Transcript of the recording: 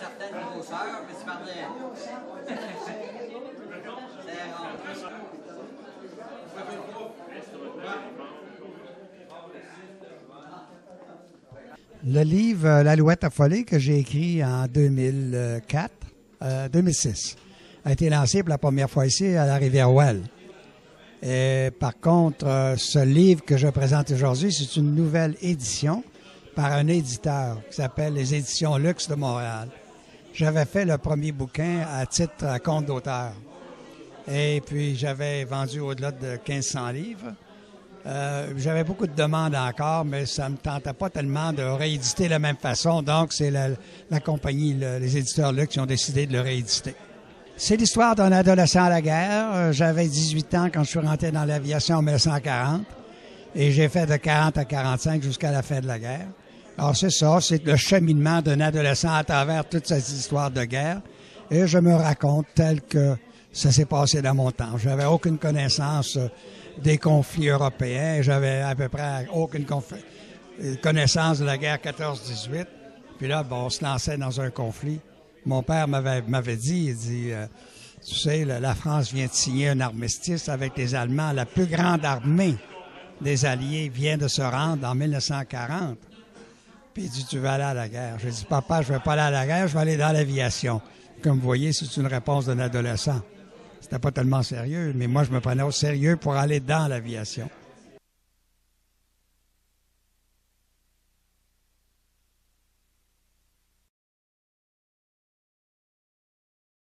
certaine grosseur, mais tu parlais. C'est rare. Le livre L'Alouette affolée que j'ai écrit en 2006 a été lancé pour la première fois ici à la Rivière-Ouelle. Et par contre, ce livre que je présente aujourd'hui, c'est une nouvelle édition par un éditeur qui s'appelle les Éditions Luxe de Montréal. J'avais fait le premier bouquin à titre à compte d'auteur. Et puis, j'avais vendu au-delà de 1500 livres. J'avais beaucoup de demandes encore, mais ça me tentait pas tellement de rééditer de la même façon. Donc, c'est la compagnie, les éditeurs Luxe, qui ont décidé de le rééditer. C'est l'histoire d'un adolescent à la guerre. J'avais 18 ans quand je suis rentré dans l'aviation en 1940. Et j'ai fait de 40 à 45 jusqu'à la fin de la guerre. Alors, c'est ça, c'est le cheminement d'un adolescent à travers toute cette histoire de guerre. Et je me raconte tel que ça s'est passé dans mon temps. J'avais aucune connaissance des conflits européens. J'avais à peu près aucune connaissance de la guerre 14-18. Puis là, bon, on se lançait dans un conflit. Mon père m'avait dit, il dit, tu sais, la France vient de signer un armistice avec les Allemands. La plus grande armée des Alliés vient de se rendre en 1940. Puis il dit, tu veux aller à la guerre? J'ai dit, papa, je ne vais pas aller à la guerre, je vais aller dans l'aviation. Comme vous voyez, c'est une réponse d'un adolescent. C'était pas tellement sérieux, mais moi, je me prenais au sérieux pour aller dans l'aviation.